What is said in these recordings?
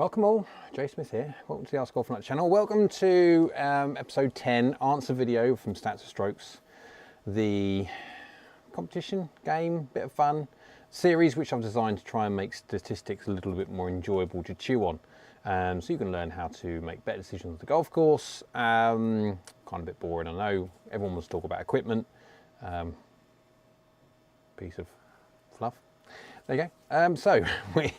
Welcome all, Jay Smith here. Welcome to the AskGolfNut channel. Welcome to episode 10, answer video from Stats of Strokes. The competition, game, bit of fun series which I've designed to try and make statistics a little bit more enjoyable to chew on. So you can learn how to make better decisions on the golf course. Kind of a bit boring, I know. Everyone wants to talk about equipment. Piece of fluff. There you go. So we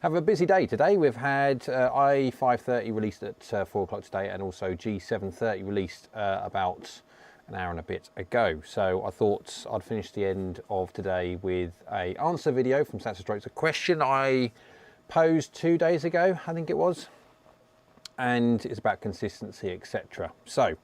have a busy day today. We've had I530 released at 4 o'clock today, and also G730 released about an hour and a bit ago. So I thought I'd finish the end of today with a answer video from Stats of Strokes, a question I posed 2 days ago, I think it was, and it's about consistency, etc. So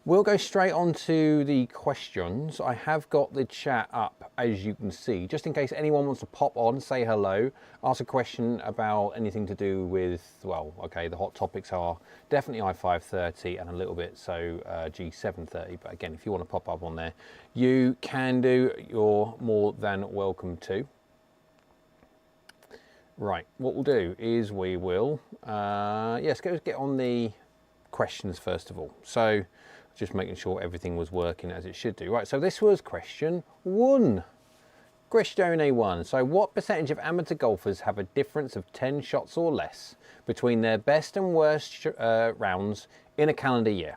we'll go straight on to the questions. I have got the chat up, as you can see, just in case anyone wants to pop on, say hello, ask a question about anything to do with, well, okay, the hot topics are definitely I530 and a little bit so G730. But again, if you want to pop up on there, you can do. You're more than welcome to. Right, what we'll do is we will, yes, let's get on the questions first of all. So just making sure everything was working as it should do. Right, so this was question 1. Question 1. So what percentage of amateur golfers have a difference of 10 shots or less between their best and worst rounds in a calendar year?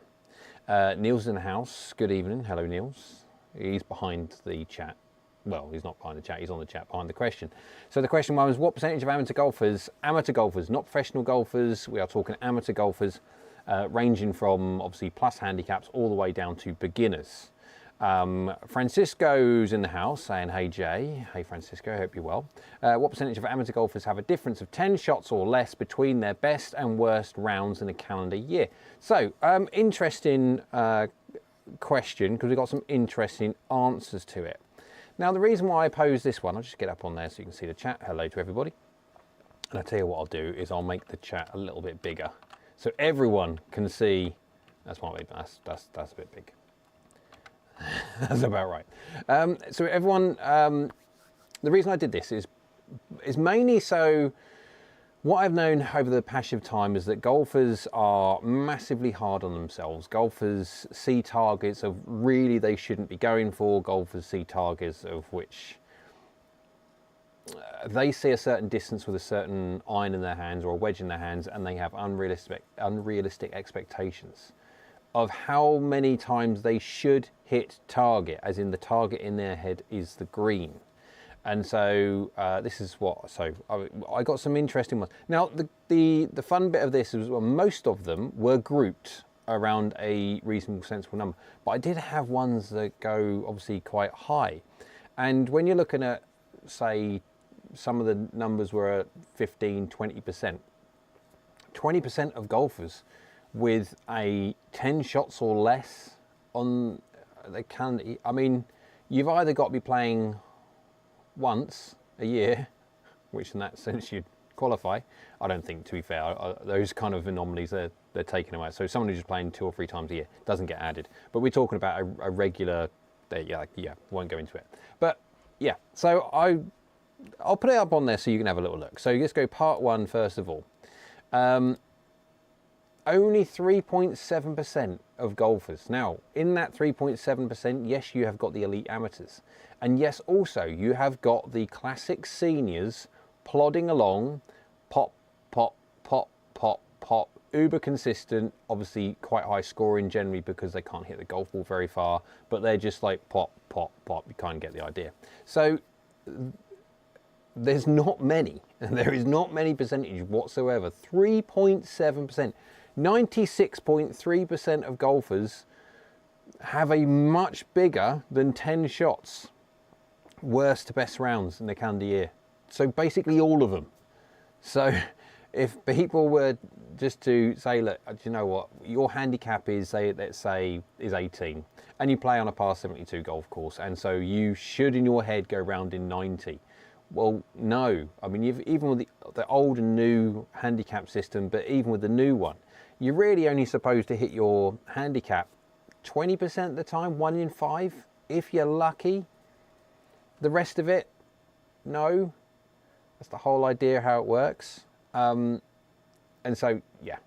Neil's in the house. Good evening. Hello, Niels. He's behind the chat. Well, he's not behind the chat, he's on the chat behind the question. So the question was, what percentage of amateur golfers, not professional golfers, we are talking amateur golfers, ranging from obviously plus handicaps all the way down to beginners. Francisco's in the house saying, hey Jay, hey Francisco, hope you're well. What percentage of amateur golfers have a difference of 10 shots or less between their best and worst rounds in a calendar year? So, interesting question, because we've got some interesting answers to it. Now, the reason why I posed this one, I'll just get up on there so you can see the chat. Hello to everybody. And I'll tell you what I'll do is I'll make the chat a little bit bigger so everyone can see. That's a bit big. That's about right. So everyone, the reason I did this is mainly so what I've known over the passage of time is that golfers are massively hard on themselves. Golfers see targets of really they shouldn't be going for. Golfers see targets of which they see a certain distance with a certain iron in their hands or a wedge in their hands, and they have unrealistic expectations of how many times they should hit target, as in the target in their head is the green. And so this is what, so I got some interesting ones. Now, the fun bit of this is, well, most of them were grouped around a reasonable, sensible number. But I did have ones that go obviously quite high. And when you're looking at, say, some of the numbers were at 15, 20%. 20% of golfers with a 10 shots or less on the calendar. I mean, you've either got to be playing once a year, which in that sense you'd qualify. I don't think, to be fair, those kind of anomalies, they're taken away. So someone who's just playing 2 or 3 times a year doesn't get added. But we're talking about a regular, yeah, won't go into it. But yeah, so I'll put it up on there so you can have a little look. So let's go part 1 first of all. Only 3.7% of golfers. Now, in that 3.7%, yes, you have got the elite amateurs. And yes, also, you have got the classic seniors plodding along, pop, pop, pop, pop, pop, uber consistent, obviously quite high scoring generally because they can't hit the golf ball very far, but they're just like pop, pop, pop. You kind of get the idea. So there's not many, and there is not many percentage whatsoever. 3.7%. 96.3% of golfers have a much bigger than 10 shots worst to best rounds in the calendar year. So basically all of them. So if people were just to say, look, do you know what, your handicap is, say, let's say, is 18, and you play on a par 72 golf course, and so you should in your head go round in 90. Well, no. I mean, even with the old and new handicap system, but even with the new one, you're really only supposed to hit your handicap 20% of the time, 1 in 5, if you're lucky. The rest of it, no. That's the whole idea how it works. And so, yeah,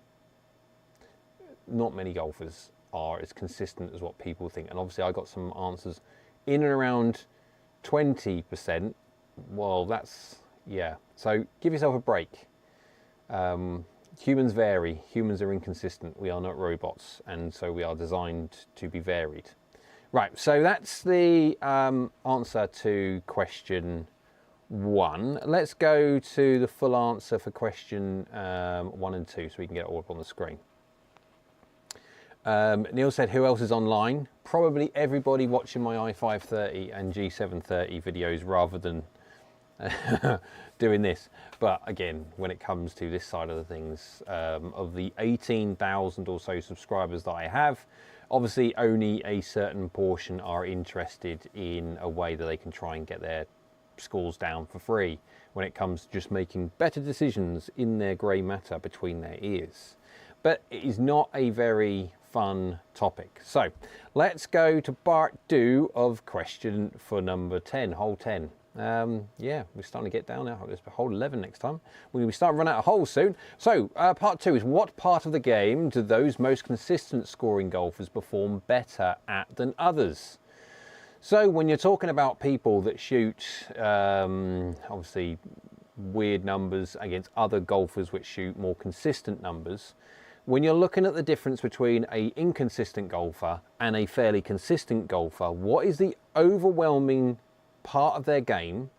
not many golfers are as consistent as what people think. And obviously I got some answers in and around 20%. Well, that's, yeah. So give yourself a break. Humans vary. Humans are inconsistent. We are not robots. And so we are designed to be varied. Right, so that's the answer to question 1. Let's go to the full answer for question 1 and 2 so we can get it all up on the screen. Neil said, who else is online? Probably everybody watching my i530 and G730 videos rather than doing this. But again, when it comes to this side of the things, of the 18,000 or so subscribers that I have, obviously only a certain portion are interested in a way that they can try and get their scores down for free when it comes to just making better decisions in their grey matter between their ears. But it is not a very fun topic. So let's go to part 2 of question for number 10, hole 10. Yeah, we're starting to get down now. There's hole 11 next time. We're going to start running out of holes soon. So part 2 is, what part of the game do those most consistent scoring golfers perform better at than others? So when you're talking about people that shoot obviously weird numbers against other golfers which shoot more consistent numbers, when you're looking at the difference between an inconsistent golfer and a fairly consistent golfer, what is the overwhelming part of their game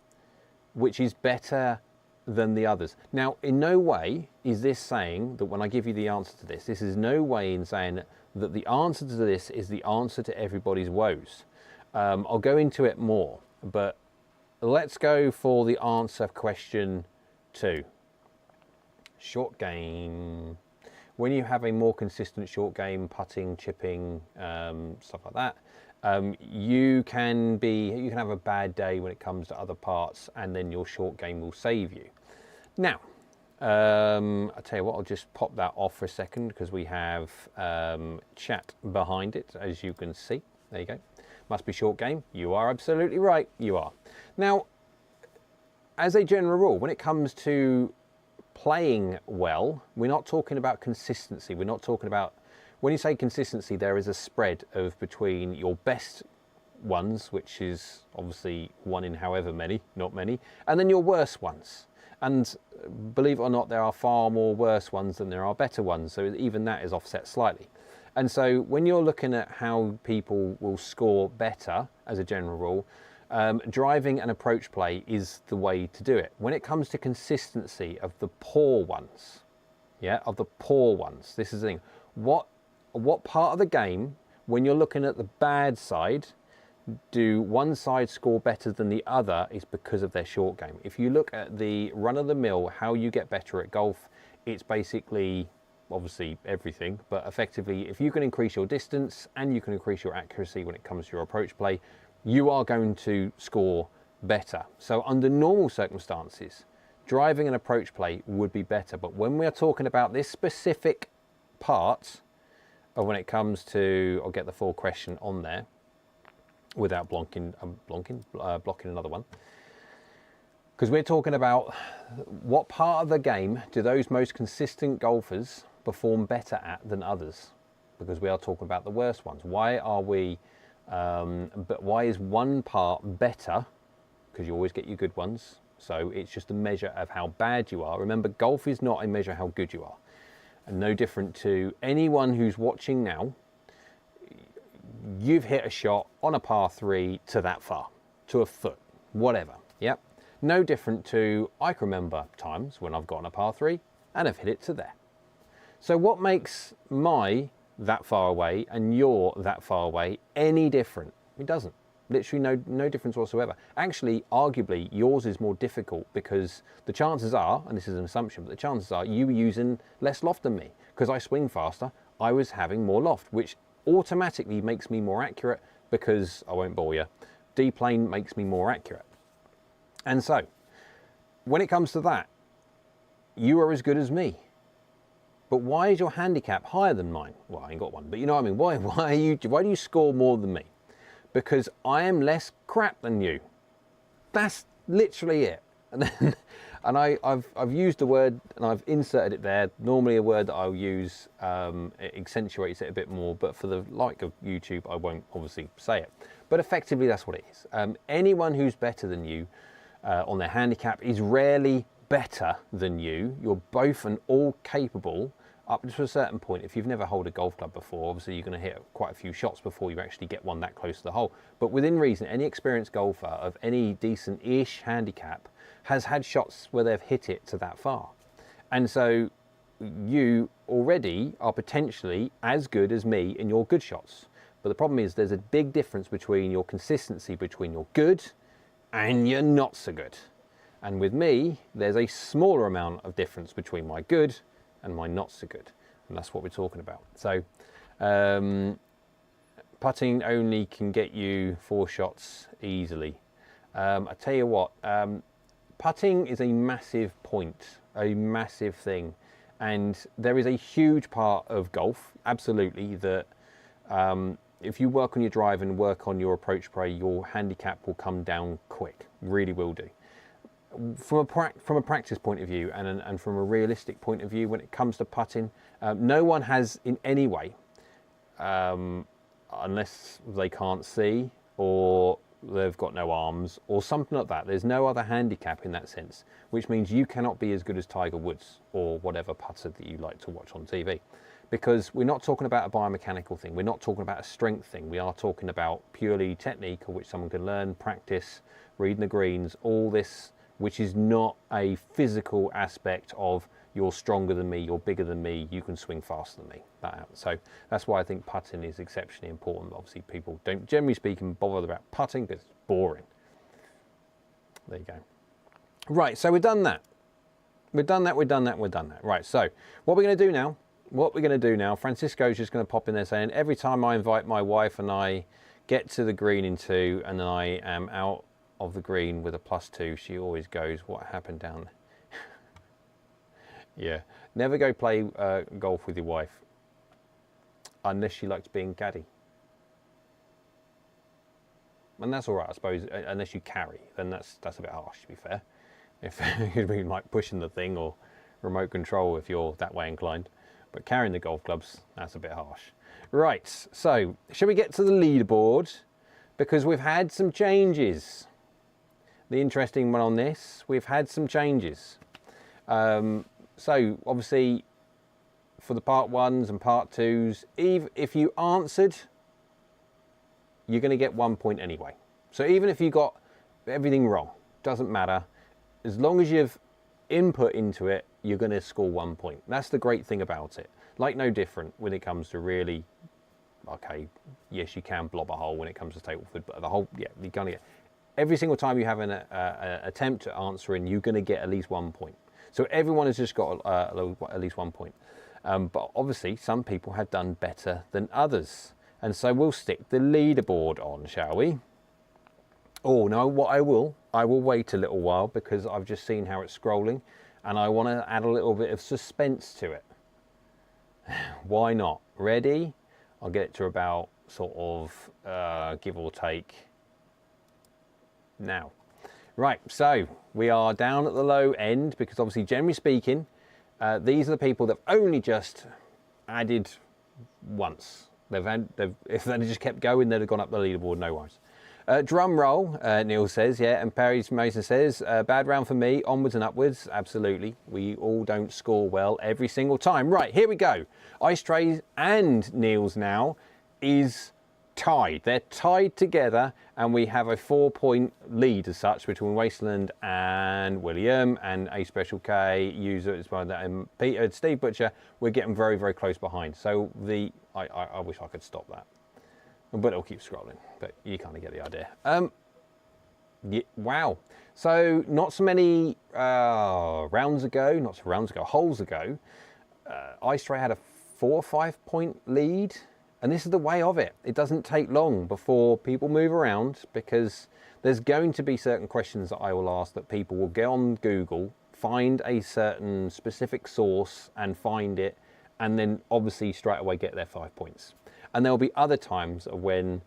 which is better than the others? Now, in no way is this saying that when I give you the answer to this is no way in saying that the answer to this is the answer to everybody's woes. I'll go into it more, but let's go for the answer question 2. Short game. When you have a more consistent short game, putting, chipping, stuff like that, you can have a bad day when it comes to other parts, and then your short game will save you. Now, I'll tell you what, I'll just pop that off for a second because we have chat behind it, as you can see. There you go. Must be short game. You are absolutely right. You are. Now, as a general rule, when it comes to playing well, we're not talking about consistency. We're not talking about, when you say consistency, there is a spread of between your best ones, which is obviously one in however many, not many, and then your worst ones. And believe it or not, there are far more worse ones than there are better ones. So even that is offset slightly. And so when you're looking at how people will score better, as a general rule, driving and approach play is the way to do it. When it comes to consistency of the poor ones, yeah, of the poor ones, this is the thing. What part of the game, when you're looking at the bad side, do one side score better than the other is because of their short game. If you look at the run-of-the-mill, how you get better at golf, it's basically, obviously everything, but effectively if you can increase your distance and you can increase your accuracy when it comes to your approach play, you are going to score better. So under normal circumstances, driving and approach play would be better. But when we are talking about this specific part of when it comes to, I'll get the full question on there without blocking another one. Because we're talking about what part of the game do those most consistent golfers perform better at than others? Because we are talking about the worst ones. Why are we, but why is one part better? Because you always get your good ones. So it's just a measure of how bad you are. Remember, golf is not a measure of how good you are. And no different to anyone who's watching now. You've hit a shot on a par 3 to that far, to a foot, whatever. Yep. No different to, I can remember times when I've gotten a par 3 and I've hit it to there. So what makes my that far away and your that far away any different? It doesn't. Literally no difference whatsoever. Actually, arguably, yours is more difficult because the chances are, and this is an assumption, but the chances are you were using less loft than me. Because I swing faster, I was having more loft, which automatically makes me more accurate because, I won't bore you, D-plane makes me more accurate. And so, when it comes to that, you are as good as me. But why is your handicap higher than mine? Well, I ain't got one, but you know what I mean. Why do you score more than me? Because I am less crap than you. That's literally it. And then And I've used the word and I've inserted it there. Normally a word that I'll use, it accentuates it a bit more, but for the like of YouTube, I won't obviously say it. But effectively, that's what it is. Anyone who's better than you on their handicap is rarely better than you. You're both and all capable up to a certain point. If you've never held a golf club before, obviously you're going to hit quite a few shots before you actually get one that close to the hole. But within reason, any experienced golfer of any decent-ish handicap has had shots where they've hit it to that far. And so you already are potentially as good as me in your good shots. But the problem is there's a big difference between your consistency between your good and your not so good. And with me, there's a smaller amount of difference between my good and my not so good. And that's what we're talking about. So putting only can get you 4 shots easily. I tell you what, putting is a massive point, a massive thing. And there is a huge part of golf, absolutely, that if you work on your drive and work on your approach play, your handicap will come down quick, really will do. From a practice point of view and from a realistic point of view, when it comes to putting, no one has in any way, unless they can't see or they've got no arms or something like that. There's no other handicap in that sense, which means you cannot be as good as Tiger Woods or whatever putter that you like to watch on TV. Because we're not talking about a biomechanical thing. We're not talking about a strength thing. We are talking about purely technique, of which someone can learn, practice, reading the greens, all this, which is not a physical aspect of you're stronger than me, you're bigger than me, you can swing faster than me. So that's why I think putting is exceptionally important. Obviously, people don't, generally speaking, bother about putting because it's boring. There you go. Right, so we've done that. We've done that. Right, so what we're going to do now, Francisco's just going to pop in there saying, every time I invite my wife and I get to the green in 2 and then I am out of the green with a +2, she always goes, what happened down there? Yeah, never go play golf with your wife unless she likes being caddy. And that's all right, I suppose, unless you carry, then that's a bit harsh, to be fair. If you'd be like pushing the thing or remote control if you're that way inclined. But carrying the golf clubs, that's a bit harsh. Right, so shall we get to the leaderboard? Because we've had some changes. The interesting one on this, we've had some changes. So obviously for the part 1s and part 2s, if you answered, you're going to get 1 point anyway. So even if you got everything wrong, doesn't matter. As long as you've input into it, you're going to score 1 point. That's the great thing about it. Like no different when it comes to really, okay, yes, you can blob a hole when it comes to Stableford, but the whole, yeah, you're going to get, every single time you have an attempt at answering, you're going to get at least 1 point. So everyone has just got at least 1 point. But obviously some people have done better than others. And so we'll stick the leaderboard on, shall we? Oh no, what I will wait a little while because I've just seen how it's scrolling and I want to add a little bit of suspense to it. Why not? Ready? I'll get it to about sort of give or take now. Right, so we are down at the low end because obviously, generally speaking, these are the people that have only just added once. If they just kept going, they'd have gone up the leaderboard, no worries. Drum roll, Neil says, yeah, and Perry Mason says, bad round for me, onwards and upwards, absolutely. We all don't score well every single time. Right, here we go. Ice Trays and Neil's now is tied. They're tied together and we have a 4-point lead as such between Wasteland and William and A Special K, user as well, and Peter, Steve Butcher. We're getting very, very close behind. So I wish I could stop that. But it'll keep scrolling, but you kind of get the idea. Yeah, wow. So not so many holes ago, Ice Tray had a 4 or 5 point lead. And this is the way of it. It doesn't take long before people move around because there's going to be certain questions that I will ask that people will get on Google, find a certain specific source and find it, and then obviously straight away get their 5 points. And there'll be other times when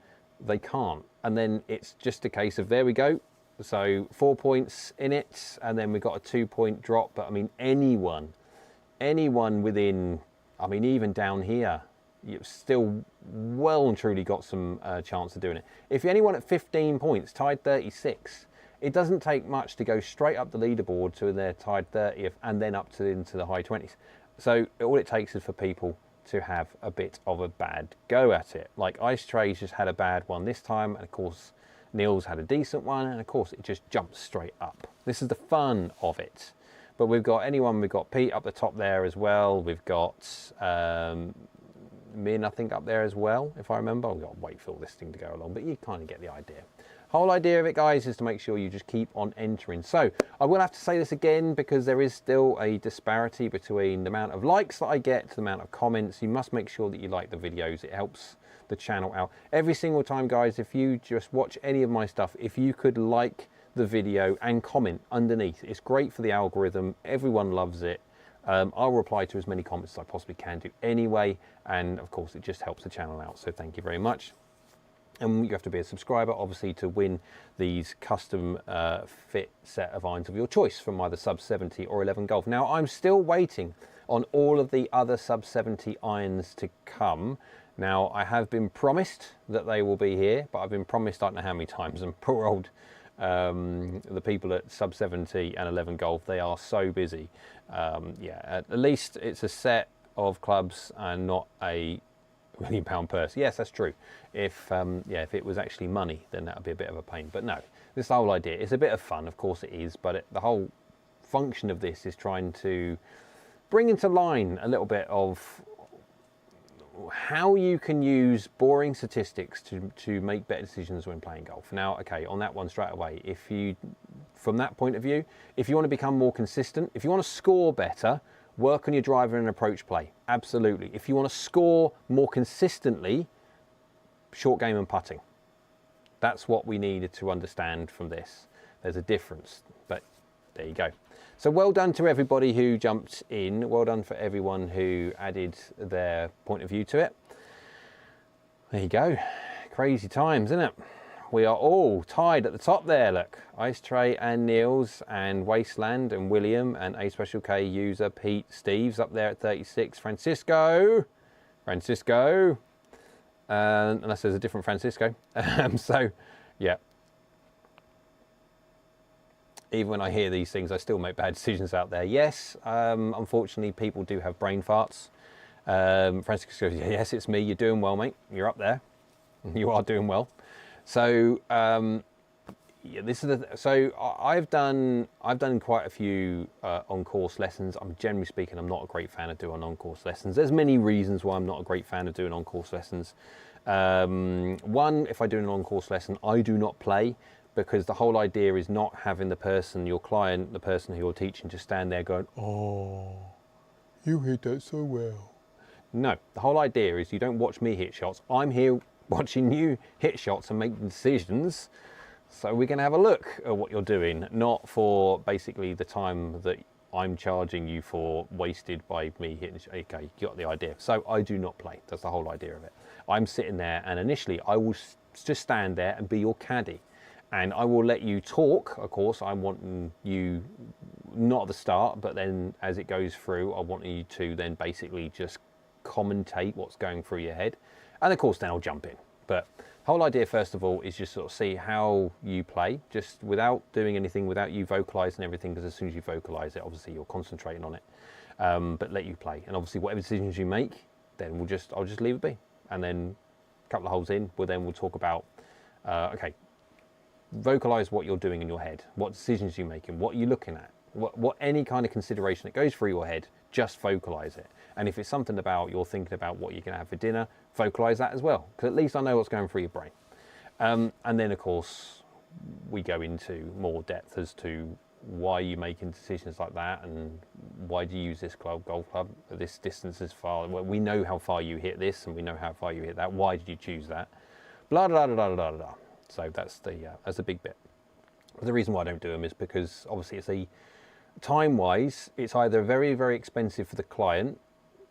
they can't. And then it's just a case of, there we go, So 4 points in it, and then we've got a 2-point drop. But I mean, anyone within, I mean, even down here, you've still well and truly got some chance of doing it. If you're anyone at 15 points, tied 36, it doesn't take much to go straight up the leaderboard to their tied 30th and then up to into the high 20s. So all it takes is for people to have a bit of a bad go at it. Like Ice Trey's just had a bad one this time, and of course Neil's had a decent one, and of course it just jumps straight up. This is the fun of it. But we've got we've got Pete up the top there as well. We've got Min, I think, up there as well, if I remember. I've got to wait for all this thing to go along, but you kind of get the idea. Whole idea of it, guys, is to make sure you just keep on entering. So I will have to say this again, because there is still a disparity between the amount of likes that I get to the amount of comments. You must make sure that you like the videos. It helps the channel out. Every single time, guys, if you just watch any of my stuff, if you could like the video and comment underneath, it's great for the algorithm. Everyone loves it. I'll reply to as many comments as I possibly can do anyway, and of course it just helps the channel out, so thank you very much. And you have to be a subscriber, obviously, to win these custom fit set of irons of your choice from either sub 70 or 11 golf. Now, I'm still waiting on all of the other sub 70 irons to come. Now, I have been promised that they will be here, but I've been promised I don't know how many times, and poor old the people at sub 70 and 11 golf, they are so busy. Yeah, at least it's a set of clubs and not a £1 million purse. Yes, that's true. If yeah, if it was actually money, then that would be a bit of a pain. But no, this whole idea, it's a bit of fun, of course it is, but the whole function of this is trying to bring into line a little bit of how you can use boring statistics to make better decisions when playing golf. Now, okay, on that one straight away, if you, from that point of view, if you want to become more consistent, if you want to score better, work on your driver and approach play. Absolutely. If you want to score more consistently, short game and putting. That's what we needed to understand from this. There's a difference, but there you go. So well done to everybody who jumped in. Well done for everyone who added their point of view to it. There you go. Crazy times, isn't it? We are all tied at the top there, look. Ice Trey and Niels and Wasteland and William and A Special K user Pete Steve's up there at 36. Francisco, unless there's a different Francisco. So, yeah. Even when I hear these things, I still make bad decisions out there. Yes, unfortunately, people do have brain farts. Francisco goes, yes, it's me. You're doing well, mate. You're up there. You are doing well. So yeah, this is so I've done quite a few on-course lessons. I'm generally speaking, I'm not a great fan of doing on-course lessons. There's many reasons why I'm not a great fan of doing on-course lessons. One, if I do an on-course lesson, I do not play, because the whole idea is not having the person, your client, the person who you're teaching, just stand there going, oh, you hit that so well. No, the whole idea is you don't watch me hit shots. I'm here watching you hit shots and make decisions. So we're going to have a look at what you're doing, not for basically the time that I'm charging you for wasted by me hitting. Okay, you got the idea. So I do not play. That's the whole idea of it. I'm sitting there, and initially I will just stand there and be your caddy. And I will let you talk, of course. I want you, not at the start, but then as it goes through, I want you to then basically just commentate what's going through your head. And of course, then I'll jump in. But the whole idea, first of all, is just sort of see how you play, just without doing anything, without you vocalizing everything, because as soon as you vocalize it, obviously you're concentrating on it. But let you play. And obviously, whatever decisions you make, then I'll just leave it be. And then a couple of holes in, we'll talk about, okay, vocalize what you're doing in your head, what decisions you're making, what you're looking at, what any kind of consideration that goes through your head, just vocalize it. And if it's something about you're thinking about what you're going to have for dinner, vocalize that as well, because at least I know what's going through your brain. And then of course we go into more depth as to why you're making decisions like that, and why do you use this golf club, this distance is far. Well, we know how far you hit this, and we know how far you hit that. Why did you choose that? Blah blah blah blah blah blah. So that's the big bit. But the reason why I don't do them is because obviously it's time-wise, it's either very, very expensive for the client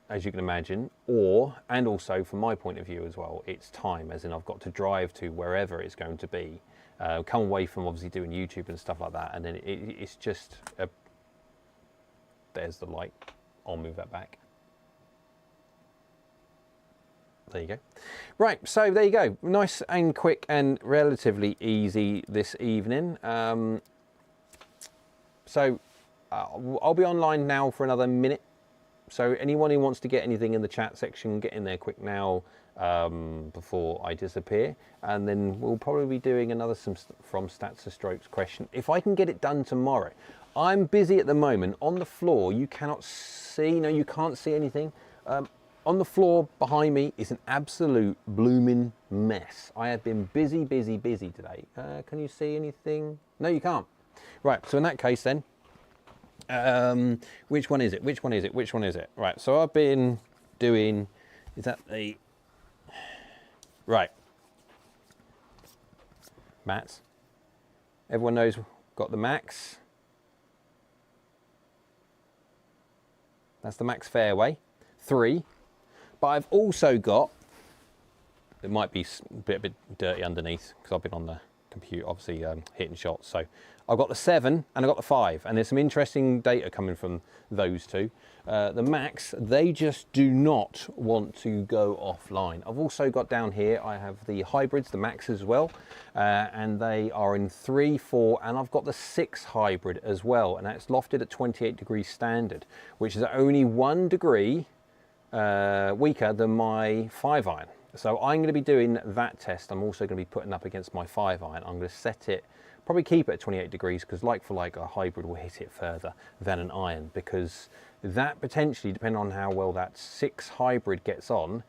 as you can imagine, and also from my point of view as well, it's time, as in I've got to drive to wherever it's going to be, come away from obviously doing YouTube and stuff like that, and then it's just there's the light. I'll move that back. There you go. Right, so there you go. Nice and quick and relatively easy this evening. I'll be online now for another minute. So anyone who wants to get anything in the chat section, get in there quick now before I disappear. And then we'll probably be doing another from Stats to Strokes question, if I can get it done tomorrow. I'm busy at the moment. On the floor, you cannot see, no, you can't see anything. On the floor behind me is an absolute blooming mess. I have been busy today. Can you see anything? No, you can't. Right, so in that case then, which one is it? Which one is it? Which one is it? Right, so I've been doing, is that the, right. Mats. Everyone knows got the max. That's the max fairway, 3. But I've also got, it might be a bit dirty underneath because I've been on the computer, obviously hitting shots. So I've got the 7 and I've got the 5, and there's some interesting data coming from those two. The max, they just do not want to go offline. I've also got down here, I have the hybrids, the max as well, and they are in 3, 4, and I've got the 6 hybrid as well, and that's lofted at 28 degrees standard, which is only 1 degree weaker than my 5-iron. So I'm going to be doing that test. I'm also going to be putting up against my 5-iron. I'm going to set it, probably keep it at 28 degrees, because like for like, a hybrid will hit it further than an iron, because that potentially, depending on how well that 6 hybrid gets on,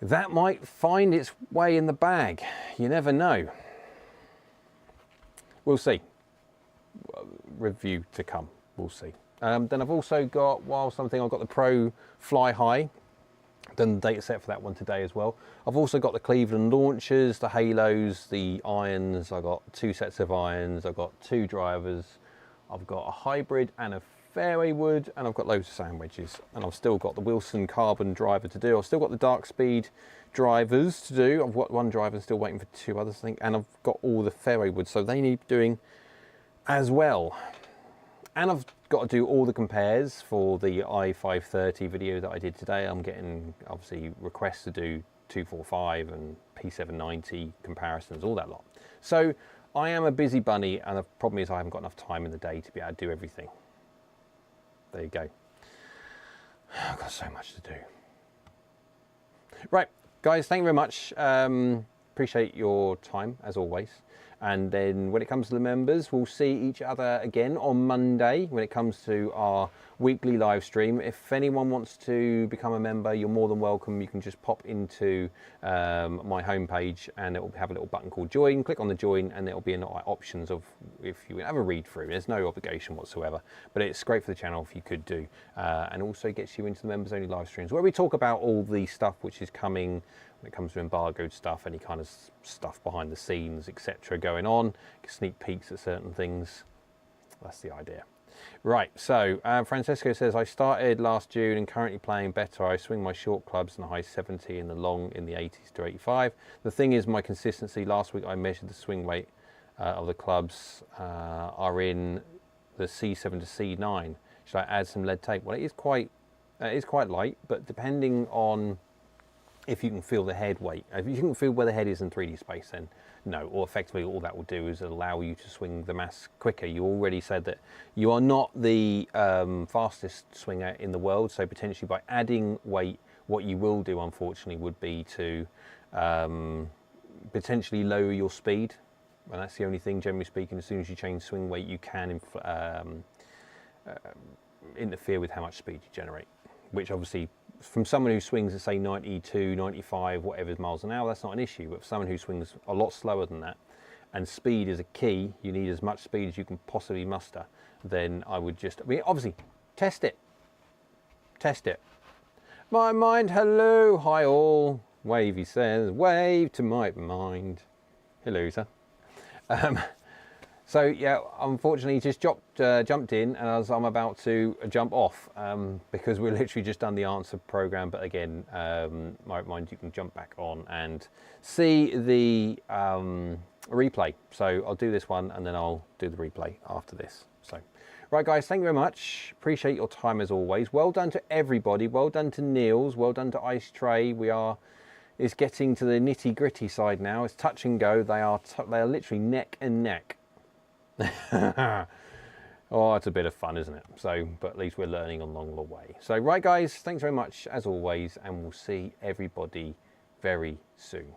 that might find its way in the bag. You never know. We'll see. Review to come. We'll see. Then I've also got, while something, I've got the Pro Fly High. Done the data set for that one today as well. I've also got the Cleveland launchers, the halos, the irons. I've got 2 sets of irons. I've got 2 drivers. I've got a hybrid and a fairway wood, and I've got loads of sand wedges. And I've still got the Wilson carbon driver to do. I've still got the dark speed drivers to do. I've got 1 driver and still waiting for 2 others, I think. And I've got all the fairway wood, so they need doing as well. And I've got to do all the compares for the i530 video that I did today. I'm getting, obviously, requests to do 245 and P790 comparisons, all that lot. So I am a busy bunny, and the problem is I haven't got enough time in the day to be able to do everything. There you go. I've got so much to do. Right, guys, thank you very much. Appreciate your time, as always. And then when it comes to the members, we'll see each other again on Monday when it comes to our weekly live stream. If anyone wants to become a member, you're more than welcome. You can just pop into my homepage, and it will have a little button called join. Click on the join, and there will be options of if you have a read through. There's no obligation whatsoever, but it's great for the channel if you could do. And also gets you into the members only live streams where we talk about all the stuff which is coming when it comes to embargoed stuff, any kind of stuff behind the scenes, etc. going on, sneak peeks at certain things. That's the idea. Right, so Francesco says, I started last June and currently playing better. I swing my short clubs in the high 70 and the long in the 80s to 85. The thing is my consistency. Last week I measured the swing weight of the clubs are in the C7 to C9. Should I add some lead tape? Well, it is quite light, but depending on if you can feel the head weight. If you can feel where the head is in 3D space, then no. Or effectively all that will do is allow you to swing the mass quicker. You already said that you are not the fastest swinger in the world, so potentially by adding weight, what you will do, unfortunately, would be to potentially lower your speed. And that's the only thing, generally speaking. As soon as you change swing weight, you can interfere with how much speed you generate, which obviously, from someone who swings at say 92, 95, whatever miles an hour, that's not an issue. But for someone who swings a lot slower than that, and speed is a key, you need as much speed as you can possibly muster, then I would just, obviously, test it. Test it. My mind, hello, hi all. Wavy says, wave to my mind. Hello, sir. So yeah, unfortunately, just jumped in, and as I'm about to jump off, because we're literally just done the answer program. But again, mind you can jump back on and see the replay. So I'll do this one, and then I'll do the replay after this. So, right, guys, thank you very much. Appreciate your time as always. Well done to everybody. Well done to Niels. Well done to Ice Tray. It's getting to the nitty gritty side now. It's touch and go. They are literally neck and neck. Oh, it's a bit of fun, isn't it? So, but at least we're learning along the way. So, right, guys, thanks very much as always, and we'll see everybody very soon.